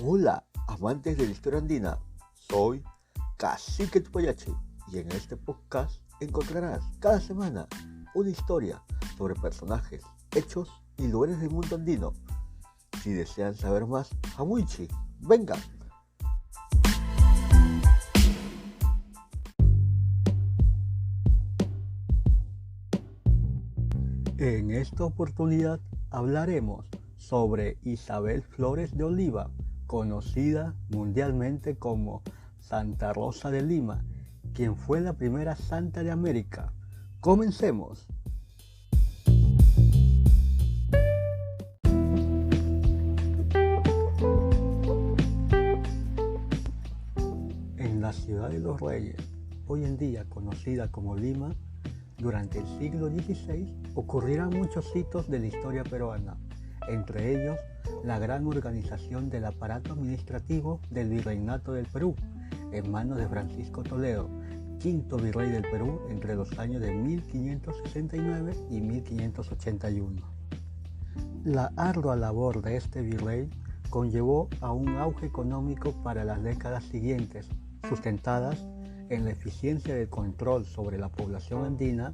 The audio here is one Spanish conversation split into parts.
Hola, amantes de la historia andina, soy Cacique Tupayachi y en este podcast encontrarás cada semana una historia sobre personajes, hechos y lugares del mundo andino. Si desean saber más, Hamuichi, vengan. En esta oportunidad hablaremos sobre Isabel Flores de Oliva, conocida mundialmente como Santa Rosa de Lima, quien fue la primera santa de América. Comencemos. En la ciudad de los Reyes, hoy en día conocida como Lima, durante el siglo XVI ocurrirán muchos hitos de la historia peruana, entre ellos la gran organización del aparato administrativo del Virreinato del Perú, en manos de Francisco Toledo, quinto virrey del Perú entre los años de 1569 y 1581. La ardua labor de este virrey conllevó a un auge económico para las décadas siguientes, sustentadas en la eficiencia del control sobre la población andina,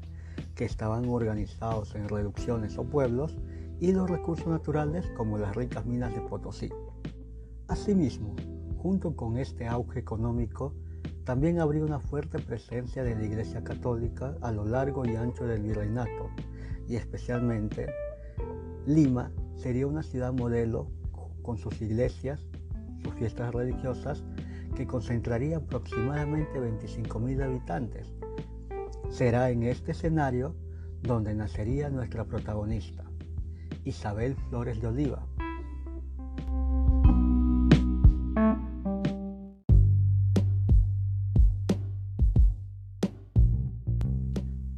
que estaban organizados en reducciones o pueblos, y los recursos naturales como las ricas minas de Potosí. Asimismo, junto con este auge económico, también habría una fuerte presencia de la Iglesia Católica a lo largo y ancho del virreinato, y especialmente Lima sería una ciudad modelo con sus iglesias, sus fiestas religiosas, que concentraría aproximadamente 25.000 habitantes. Será en este escenario donde nacería nuestra protagonista, Isabel Flores de Oliva.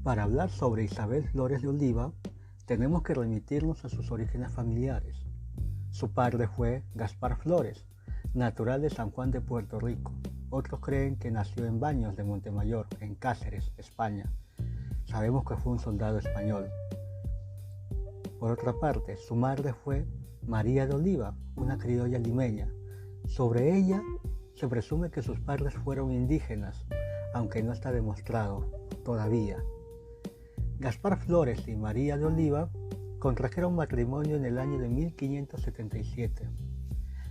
Para hablar sobre Isabel Flores de Oliva, tenemos que remitirnos a sus orígenes familiares. Su padre fue Gaspar Flores, natural de San Juan de Puerto Rico. Otros creen que nació en Baños de Montemayor, en Cáceres, España. Sabemos que fue un soldado español. Por otra parte, su madre fue María de Oliva, una criolla limeña. Sobre ella se presume que sus padres fueron indígenas, aunque no está demostrado todavía. Gaspar Flores y María de Oliva contrajeron matrimonio en el año de 1577.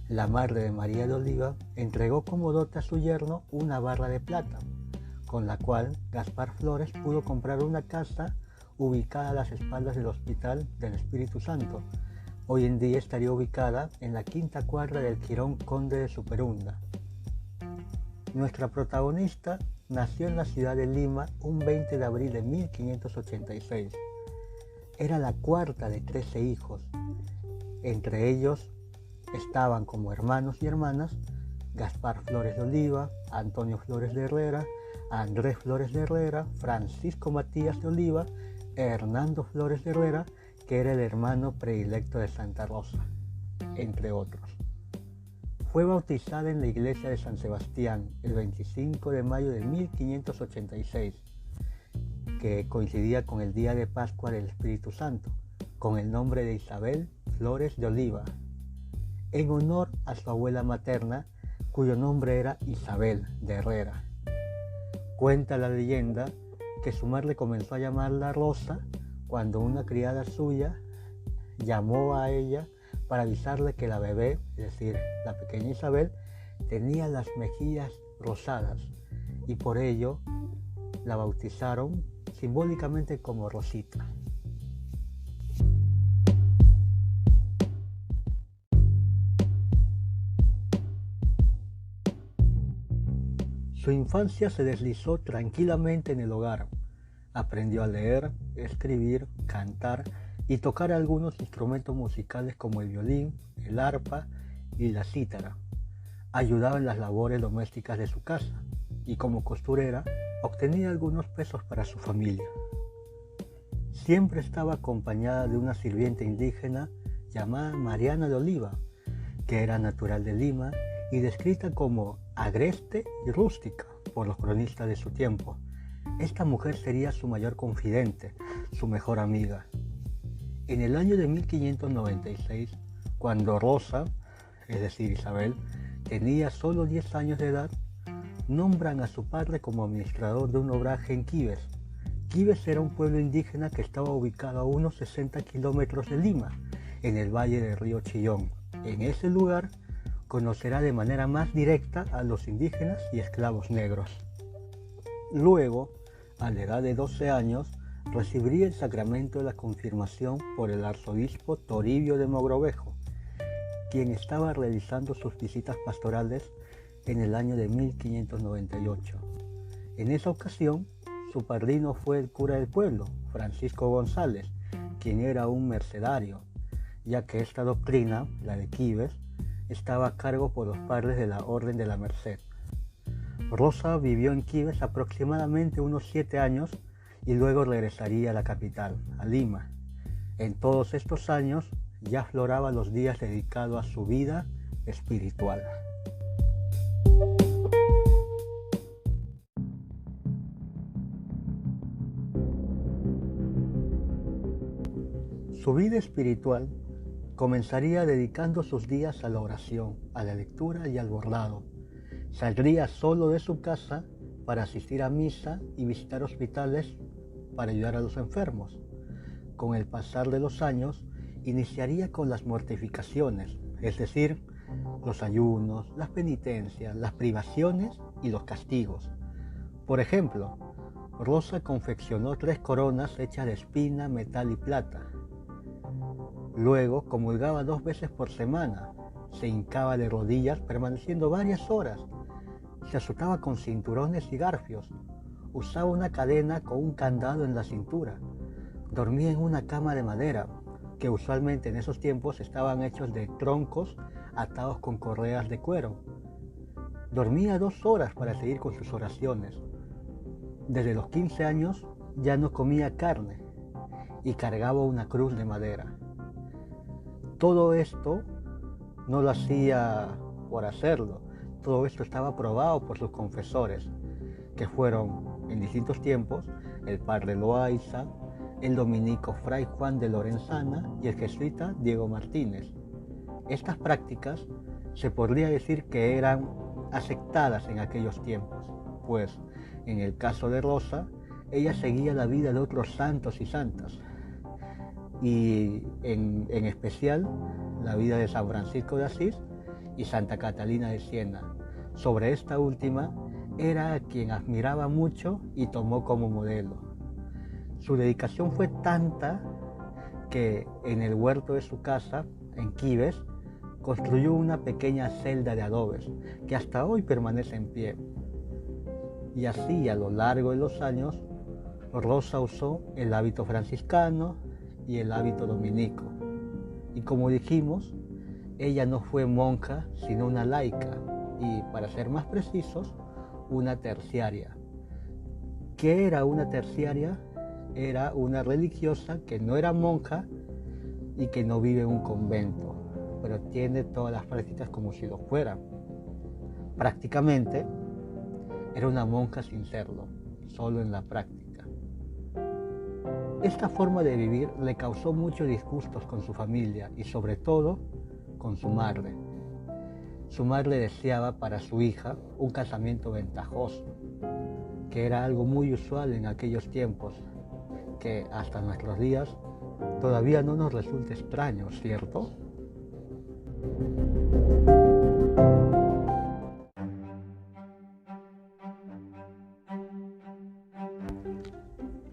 La madre de María de Oliva entregó como dote a su yerno una barra de plata, con la cual Gaspar Flores pudo comprar una casa ubicada a las espaldas del Hospital del Espíritu Santo. Hoy en día estaría ubicada en la quinta cuadra del Jirón Conde de Superunda. Nuestra protagonista nació en la ciudad de Lima un 20 de abril de 1586. Era la cuarta de 13 hijos. Entre ellos estaban como hermanos y hermanas Gaspar Flores de Oliva, Antonio Flores de Herrera, Andrés Flores de Herrera, Francisco Matías de Oliva, Hernando Flores de Herrera, que era el hermano predilecto de Santa Rosa, entre otros. Fue bautizada en la iglesia de San Sebastián el 25 de mayo de 1586, que coincidía con el día de Pascua del Espíritu Santo, con el nombre de Isabel Flores de Oliva, en honor a su abuela materna, cuyo nombre era Isabel de Herrera. Cuenta la leyenda que su madre comenzó a llamarla Rosa cuando una criada suya llamó a ella para avisarle que la bebé, es decir, la pequeña Isabel, tenía las mejillas rosadas, y por ello la bautizaron simbólicamente como Rosita. Su infancia se deslizó tranquilamente en el hogar. Aprendió a leer, escribir, cantar y tocar algunos instrumentos musicales como el violín, el arpa y la cítara. Ayudaba en las labores domésticas de su casa y como costurera obtenía algunos pesos para su familia. Siempre estaba acompañada de una sirvienta indígena llamada Mariana de Oliva, que era natural de Lima y descrita como agreste y rústica por los cronistas de su tiempo. Esta mujer sería su mayor confidente, su mejor amiga. En el año de 1596, cuando Rosa es decir, Isabel, tenía solo 10 años de edad, nombran a su padre como administrador de un obraje en Quibes. Quibes era un pueblo indígena que estaba ubicado a unos 60 kilómetros de Lima, en el valle del río Chillón. En ese lugar conocerá de manera más directa a los indígenas y esclavos negros. Luego, a la edad de 12 años, recibiría el sacramento de la confirmación por el arzobispo Toribio de Mogrovejo, quien estaba realizando sus visitas pastorales en el año de 1598. En esa ocasión, su padrino fue el cura del pueblo, Francisco González, quien era un mercedario, ya que esta doctrina, la de Quibes, estaba a cargo por los padres de la Orden de la Merced. Rosa vivió en Quibes aproximadamente unos 7 años y luego regresaría a la capital, a Lima. En todos estos años ya afloraba los días dedicados a su vida espiritual. Su vida espiritual comenzaría dedicando sus días a la oración, a la lectura y al bordado. Saldría solo de su casa para asistir a misa y visitar hospitales para ayudar a los enfermos. Con el pasar de los años, iniciaría con las mortificaciones, es decir, los ayunos, las penitencias, las privaciones y los castigos. Por ejemplo, Rosa confeccionó 3 coronas hechas de espina, metal y plata. Luego comulgaba 2 veces por semana, se hincaba de rodillas permaneciendo varias horas, se azotaba con cinturones y garfios, usaba una cadena con un candado en la cintura, dormía en una cama de madera, que usualmente en esos tiempos estaban hechos de troncos atados con correas de cuero. Dormía 2 horas para seguir con sus oraciones. Desde los 15 años ya no comía carne y cargaba una cruz de madera. Todo esto no lo hacía por hacerlo, todo esto estaba aprobado por sus confesores, que fueron en distintos tiempos el padre Loaiza, el dominico fray Juan de Lorenzana y el jesuita Diego Martínez. Estas prácticas se podría decir que eran aceptadas en aquellos tiempos, pues en el caso de Rosa, ella seguía la vida de otros santos y santas, y en especial la vida de San Francisco de Asís y Santa Catalina de Siena. Sobre esta última era a quien admiraba mucho y tomó como modelo. Su dedicación fue tanta que en el huerto de su casa, en Quibes, construyó una pequeña celda de adobes que hasta hoy permanece en pie. Y así, a lo largo de los años, Rosa usó el hábito franciscano y el hábito dominico. Y como dijimos, ella no fue monja, sino una laica, y para ser más precisos, una terciaria. ¿Qué era una terciaria? Era una religiosa que no era monja y que no vive en un convento, pero tiene todas las prácticas como si lo fuera. Prácticamente era una monja sin serlo, solo en la práctica. Esta forma de vivir le causó muchos disgustos con su familia y sobre todo con su madre. Su madre deseaba para su hija un casamiento ventajoso, que era algo muy usual en aquellos tiempos, que hasta nuestros días todavía no nos resulta extraño, ¿cierto?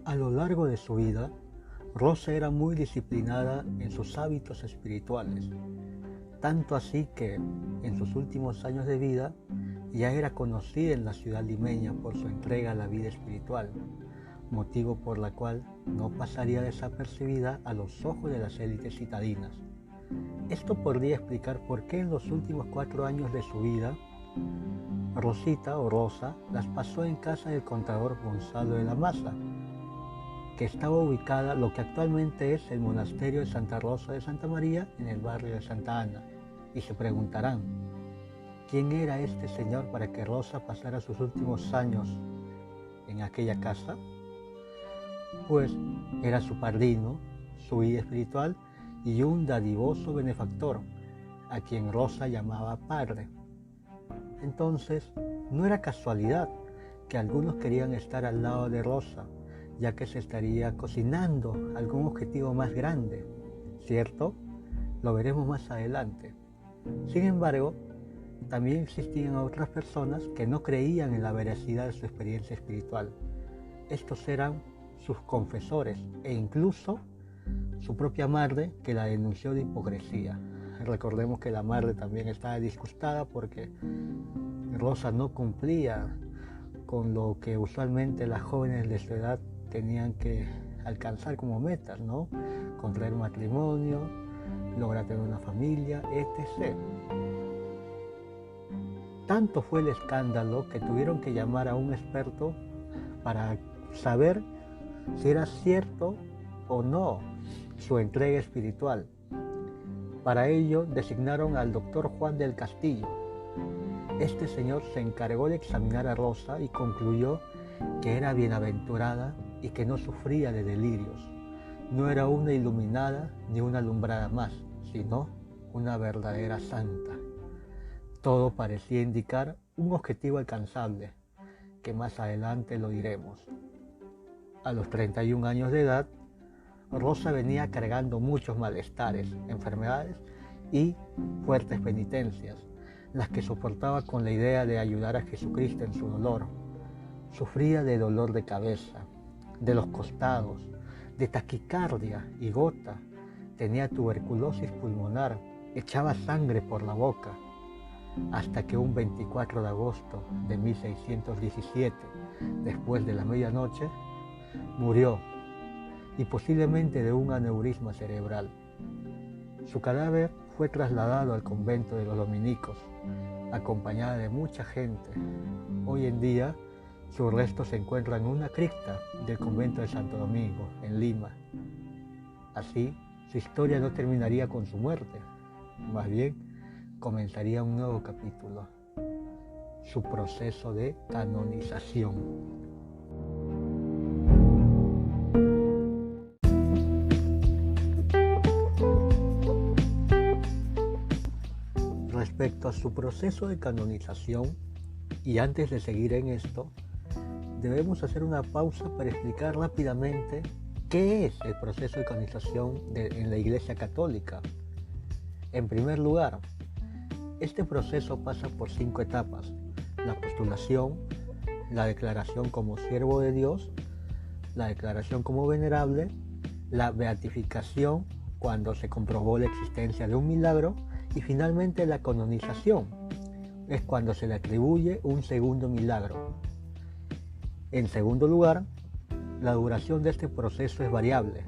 A lo largo de su vida, Rosa era muy disciplinada en sus hábitos espirituales, tanto así que en sus últimos años de vida ya era conocida en la ciudad limeña por su entrega a la vida espiritual, motivo por la cual no pasaría desapercibida a los ojos de las élites citadinas. Esto podría explicar por qué en los últimos 4 años de su vida, Rosita o Rosa las pasó en casa del contador Gonzalo de la Maza, que estaba ubicada lo que actualmente es el monasterio de Santa Rosa de Santa María en el barrio de Santa Ana. Y se preguntarán, ¿quién era este señor para que Rosa pasara sus últimos años en aquella casa? Pues era su padrino, su guía espiritual y un dadivoso benefactor, a quien Rosa llamaba padre. Entonces, no era casualidad que algunos querían estar al lado de Rosa, ya que se estaría cocinando algún objetivo más grande, ¿cierto? Lo veremos más adelante. Sin embargo, también existían otras personas que no creían en la veracidad de su experiencia espiritual. Estos eran sus confesores e incluso su propia madre, que la denunció de hipocresía. Recordemos que la madre también estaba disgustada porque Rosa no cumplía con lo que usualmente las jóvenes de su edad tenían que alcanzar como metas, ¿no? Contraer matrimonio, lograr tener una familia, etc. Tanto fue el escándalo que tuvieron que llamar a un experto para saber si era cierto o no su entrega espiritual. Para ello designaron al doctor Juan del Castillo. Este señor se encargó de examinar a Rosa y concluyó que era bienaventurada y que no sufría de delirios. No era una iluminada ni una alumbrada más, sino una verdadera santa. Todo parecía indicar un objetivo alcanzable, que más adelante lo diremos. A los 31 años de edad, Rosa venía cargando muchos malestares, enfermedades y fuertes penitencias, las que soportaba con la idea de ayudar a Jesucristo en su dolor. Sufría de dolor de cabeza, de los costados, de taquicardia y gota. Tenía tuberculosis pulmonar, echaba sangre por la boca, hasta que un 24 de agosto de 1617, después de la medianoche, murió, y posiblemente de un aneurisma cerebral. Su cadáver fue trasladado al convento de los dominicos, acompañada de mucha gente. Hoy en día, sus restos se encuentran en una cripta del convento de Santo Domingo, en Lima. Así, su historia no terminaría con su muerte, más bien comenzaría un nuevo capítulo, su proceso de canonización. Respecto a su proceso de canonización, y antes de seguir en esto, debemos hacer una pausa para explicar rápidamente qué es el proceso de canonización en la Iglesia Católica. En primer lugar, este proceso pasa por 5 etapas: la postulación, la declaración como siervo de Dios, la declaración como venerable, la beatificación cuando se comprobó la existencia de un milagro, y finalmente la canonización, es cuando se le atribuye un segundo milagro. En segundo lugar, la duración de este proceso es variable,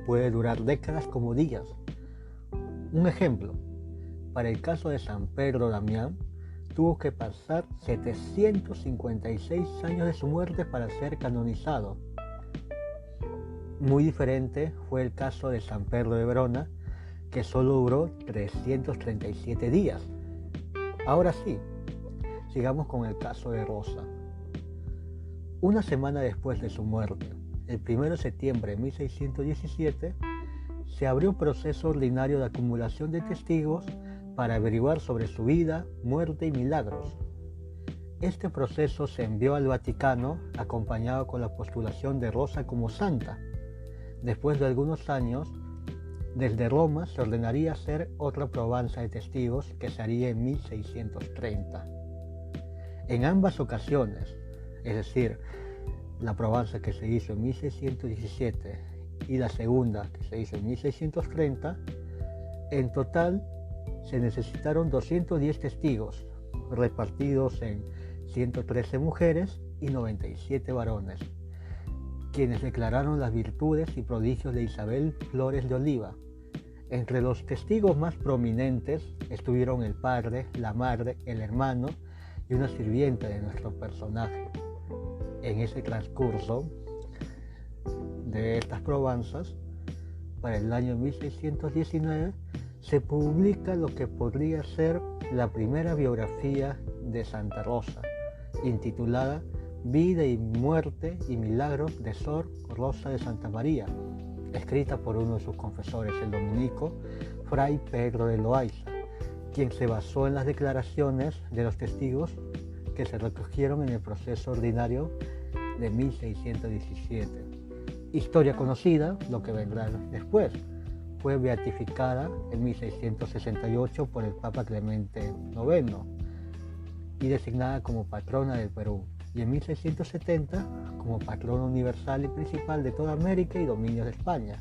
puede durar décadas como días. Un ejemplo, para el caso de San Pedro Damián, tuvo que pasar 756 años de su muerte para ser canonizado. Muy diferente fue el caso de San Pedro de Verona, que solo duró 337 días. Ahora sí, sigamos con el caso de Rosa. Una semana después de su muerte, el 1 de septiembre de 1617, se abrió un proceso ordinario de acumulación de testigos para averiguar sobre su vida, muerte y milagros. Este proceso se envió al Vaticano acompañado con la postulación de Rosa como santa. Después de algunos años, desde Roma se ordenaría hacer otra probanza de testigos que se haría en 1630. En ambas ocasiones, es decir, la probanza que se hizo en 1617 y la segunda que se hizo en 1630, en total se necesitaron 210 testigos, repartidos en 113 mujeres y 97 varones, quienes declararon las virtudes y prodigios de Isabel Flores de Oliva. Entre los testigos más prominentes estuvieron el padre, la madre, el hermano y una sirvienta de nuestro personaje. En ese transcurso de estas probanzas, para el año 1619, se publica lo que podría ser la primera biografía de Santa Rosa, intitulada Vida y muerte y milagros de Sor Rosa de Santa María, escrita por uno de sus confesores, el dominico Fray Pedro de Loaiza, quien se basó en las declaraciones de los testigos que se recogieron en el proceso ordinario de 1617. Historia conocida, lo que vendrá después. Fue beatificada en 1668 por el Papa Clemente IX y designada como patrona del Perú, y en 1670 como patrona universal y principal de toda América y dominios de España.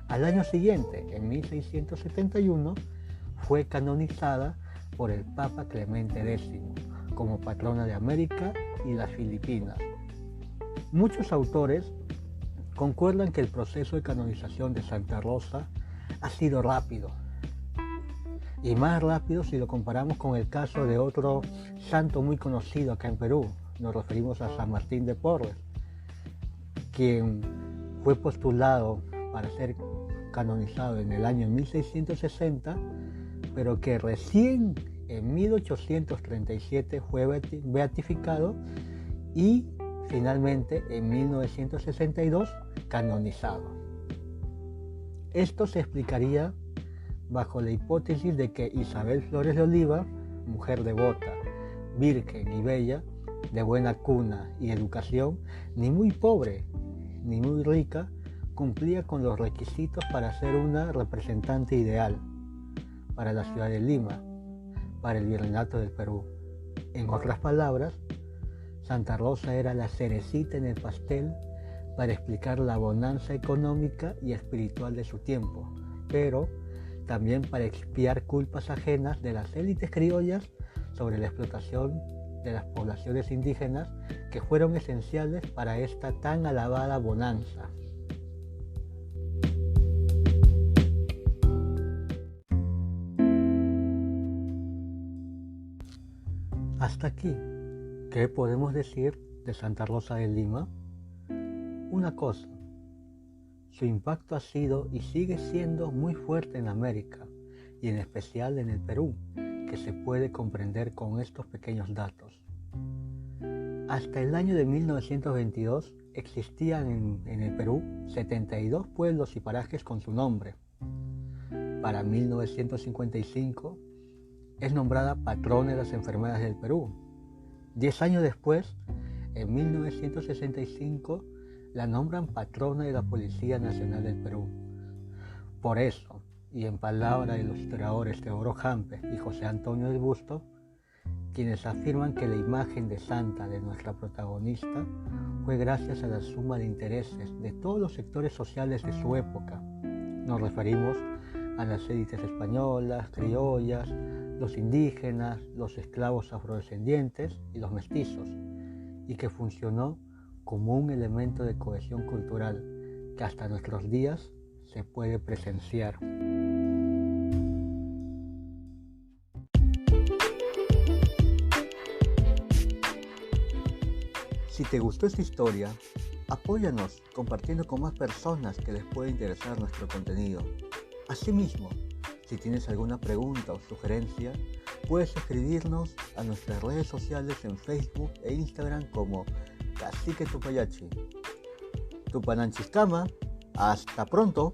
Al año siguiente, en 1671, fue canonizada por el Papa Clemente X como patrona de América y las Filipinas. Muchos autores concuerdan que el proceso de canonización de Santa Rosa ha sido rápido, y más rápido si lo comparamos con el caso de otro santo muy conocido acá en Perú. Nos referimos a San Martín de Porres, quien fue postulado para ser canonizado en el año 1660, pero que recién en 1837 fue beatificado y finalmente en 1962 canonizado. Esto se explicaría bajo la hipótesis de que Isabel Flores de Oliva, mujer devota, virgen y bella, de buena cuna y educación, ni muy pobre ni muy rica, cumplía con los requisitos para ser una representante ideal para la ciudad de Lima, para el virreinato del Perú. En otras palabras, Santa Rosa era la cerecita en el pastel para explicar la bonanza económica y espiritual de su tiempo, pero también para expiar culpas ajenas de las élites criollas sobre la explotación de las poblaciones indígenas que fueron esenciales para esta tan alabada bonanza. Hasta aquí, ¿qué podemos decir de Santa Rosa de Lima? Una cosa, su impacto ha sido y sigue siendo muy fuerte en América y en especial en el Perú, que se puede comprender con estos pequeños datos. Hasta el año de 1922 existían en el Perú 72 pueblos y parajes con su nombre. Para 1955 es nombrada patrona de las enfermedades del Perú. 10 años después, en 1965, la nombran patrona de la Policía Nacional del Perú. Por eso, y en palabras de los historiadores Teodoro Hampe y José Antonio del Busto, quienes afirman que la imagen de santa de nuestra protagonista fue gracias a la suma de intereses de todos los sectores sociales de su época. Nos referimos a las élites españolas, criollas, los indígenas, los esclavos afrodescendientes y los mestizos, y que funcionó como un elemento de cohesión cultural que hasta nuestros días se puede presenciar. Si te gustó esta historia, apóyanos compartiendo con más personas que les pueda interesar nuestro contenido. Asimismo, si tienes alguna pregunta o sugerencia, puedes escribirnos a nuestras redes sociales en Facebook e Instagram como Cacique Tupayachi. Tupananchiskama, hasta pronto.